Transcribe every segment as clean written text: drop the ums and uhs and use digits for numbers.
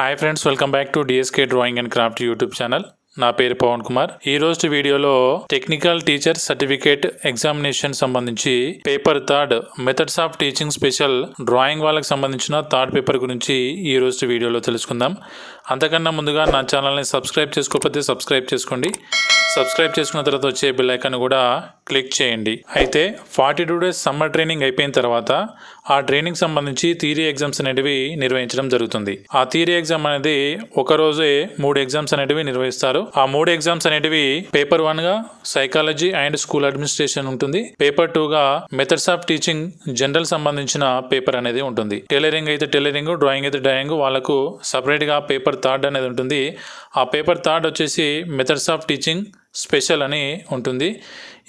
Hi friends, welcome back to DSK drawing and craft YouTube channel. నా పేరు పవన్ కుమార్. ఈ రోజు వీడియోలో టెక్నికల్ టీచర్ సర్టిఫికేట్ ఎగ్జామినేషన్ సంబంధించి paper third methods of teaching special drawing వాళ్ళకి సంబంధించిన థర్డ్ పేపర్ గురించి ఈ రోజు వీడియోలో తెలుసుకుందాం. అంతకన్నా ముందుగా నా ఛానల్ని సబ్స్క్రైబ్ చేసుకోకపోతే సబ్స్క్రైబ్ చేసుకోండి. సబ్స్క్రైబ్ చేసుకున్న తర్వాత వచ్చే బెల్ ఐకాన్ కూడా క్లిక్ చేయండి. అయితే 42 డేస్ సమ్మర్ ట్రైనింగ్ అయిపోయిన తర్వాత ఆ ట్రైనింగ్ సంబంధించి థియరీ ఎగ్జామ్స్ అనేటివి నిర్వహించడం జరుగుతుంది. ఆ థియరీ ఎగ్జామ్ అనేది ఒక రోజే 3 ఎగ్జామ్స్ అనేటివి నిర్వహిస్తారు. ఆ 3 ఎగ్జామ్స్ అనేటివి పేపర్ 1 గా సైకాలజీ అండ్ స్కూల్ అడ్మినిస్ట్రేషన్ ఉంటుంది. పేపర్ 2 గా మెథడ్స్ ఆఫ్ టీచింగ్ జనరల్ సంబంధించిన పేపర్ అనేది ఉంటుంది. టైలరింగ్ అయితే టైలరింగ్, డ్రాయింగ్ అయితే డ్రాయింగ్, వాళ్ళకు సపరేట్ గా పేపర్ థర్డ్ అనేది ఉంటుంది. ఆ పేపర్ థర్డ్ వచ్చేసి మెథడ్స్ ఆఫ్ టీచింగ్ స్పెషల్ అని ఉంటుంది.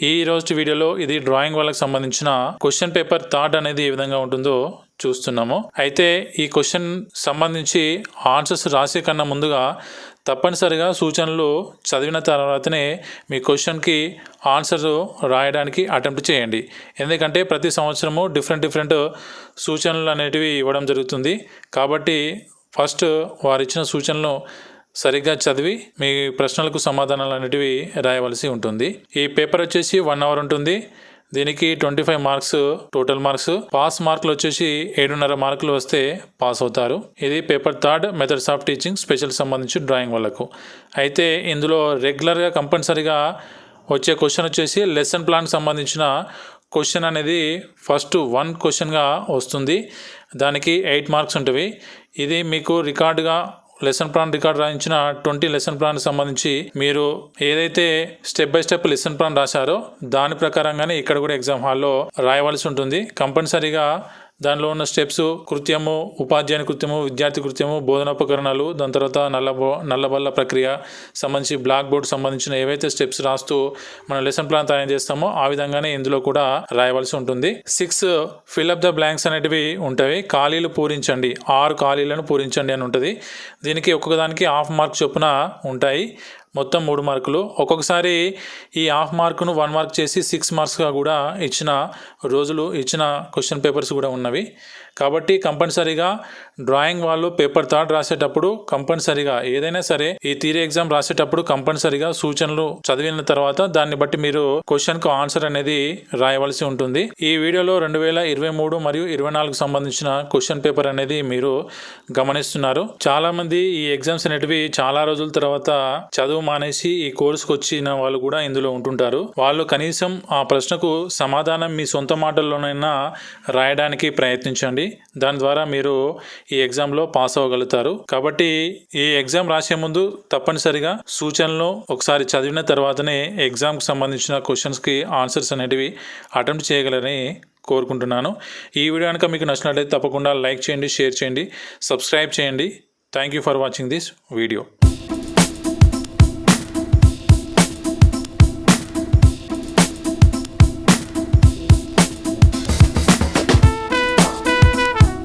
ఈ రోజు వీడియోలో ఇది డ్రాయింగ్ వాళ్ళకి సంబంధించిన క్వశ్చన్ పేపర్ థర్డ్ అనేది ఏ విధంగా ఉంటుందో చూస్తున్నాము. అయితే ఈ క్వశ్చన్ సంబంధించి ఆన్సర్స్ రాసే కన్నా ముందుగా తప్పనిసరిగా సూచనలు చదివిన తర్వాతనే మీ క్వశ్చన్కి ఆన్సర్ రాయడానికి అటెంప్ట్ చేయండి. ఎందుకంటే ప్రతి సంవత్సరము డిఫరెంట్ సూచనలు అనేటివి ఇవ్వడం జరుగుతుంది. కాబట్టి ఫస్ట్ వారు ఇచ్చిన సూచనలు సరిగ్గా చదివి మీ ప్రశ్నలకు సమాధానాలు అనేటివి రాయవలసి ఉంటుంది. ఈ పేపర్ వచ్చేసి 1 అవర్ ఉంటుంది. దీనికి 25 మార్క్స్ టోటల్ మార్క్స్. పాస్ మార్కులు వచ్చేసి 7.5 మార్కులు వస్తే పాస్ అవుతారు. ఇది paper third methods of teaching special సంబంధించి డ్రాయింగ్ వాళ్ళకు. అయితే ఇందులో రెగ్యులర్గా కంపల్సరీగా వచ్చే క్వశ్చన్ వచ్చేసి లెసన్ ప్లాన్కి సంబంధించిన క్వశ్చన్ అనేది ఫస్ట్ 1 క్వశ్చన్గా వస్తుంది. దానికి 8 మార్క్స్ ఉంటుంది. ఇది మీకు రికార్డుగా లెసన్ ప్లాన్ రికార్డ్ రాయించిన 20 లెసన్ ప్లాన్ సంబంధించి మీరు ఏదైతే step by step lesson plan రాశారో దాని ప్రకారంగానే ఇక్కడ కూడా ఎగ్జామ్ హాల్లో రాయవలసి ఉంటుంది. కంపల్సరీగా దానిలో ఉన్న స్టెప్స్, కృత్యము, ఉపాధ్యాయుని కృత్యము, విద్యార్థి కృత్యము, బోధనోపకరణాలు, దాని తర్వాత నల్లబల్ల ప్రక్రియ సంబంధించి బ్లాక్ బోర్డ్ సంబంధించిన ఏవైతే స్టెప్స్ రాస్తూ మనం లెసన్ ప్లాన్ తయారు చేస్తామో ఆ విధంగానే ఇందులో కూడా రాయవలసి ఉంటుంది. 6 ఫిల్అప్ ద బ్లాంక్స్ అనేటివి ఉంటాయి. ఖాళీలు పూరించండి, 6 ఖాళీలను పూరించండి అని ఉంటుంది. దీనికి ఒక్కొక్కదానికి ½ మార్క్ చొప్పున ఉంటాయి. మొత్తం 3 మార్కులు. ఒక్కొక్కసారి ఈ ½ మార్కును 1 మార్క్ చేసి 6 మార్క్స్గా కూడా ఇచ్చిన రోజులు, ఇచ్చిన క్వశ్చన్ పేపర్స్ కూడా ఉన్నవి. కాబట్టి కంపల్సరీగా డ్రాయింగ్ వాళ్ళు పేపర్ థర్డ్ రాసేటప్పుడు కంపల్సరీగా ఏదైనా సరే ఈ థియరీ ఎగ్జామ్ రాసేటప్పుడు కంపల్సరీగా సూచనలు చదివిన తర్వాత దాన్ని బట్టి మీరు క్వశ్చన్కు ఆన్సర్ అనేది రాయవలసి ఉంటుంది. ఈ వీడియోలో 2023 మరియు 24 సంబంధించిన క్వశ్చన్ పేపర్ అనేది మీరు గమనిస్తున్నారు. చాలా మంది ఈ ఎగ్జామ్స్ అనేటివి చాలా రోజుల తర్వాత చదువు మానేసి ఈ కోర్సుకు వచ్చిన వాళ్ళు కూడా ఇందులో ఉంటుంటారు. వాళ్ళు కనీసం ఆ ప్రశ్నకు సమాధానం మీ సొంత మాటల్లోనైనా రాయడానికి ప్రయత్నించండి. దాని ద్వారా మీరు ఈ ఎగ్జామ్లో పాస్ అవ్వగలుగుతారు. కాబట్టి ఈ ఎగ్జామ్ రాసే ముందు తప్పనిసరిగా సూచనలు ఒకసారి చదివిన తర్వాతనే ఎగ్జామ్కి సంబంధించిన క్వశ్చన్స్కి ఆన్సర్స్ అనేటివి అటెంప్ట్ చేయగలరని కోరుకుంటున్నాను. ఈ వీడియో కనుక మీకు నచ్చినట్లయితే తప్పకుండా లైక్ చేయండి, షేర్ చేయండి, సబ్స్క్రైబ్ చేయండి. Thank you for watching this video.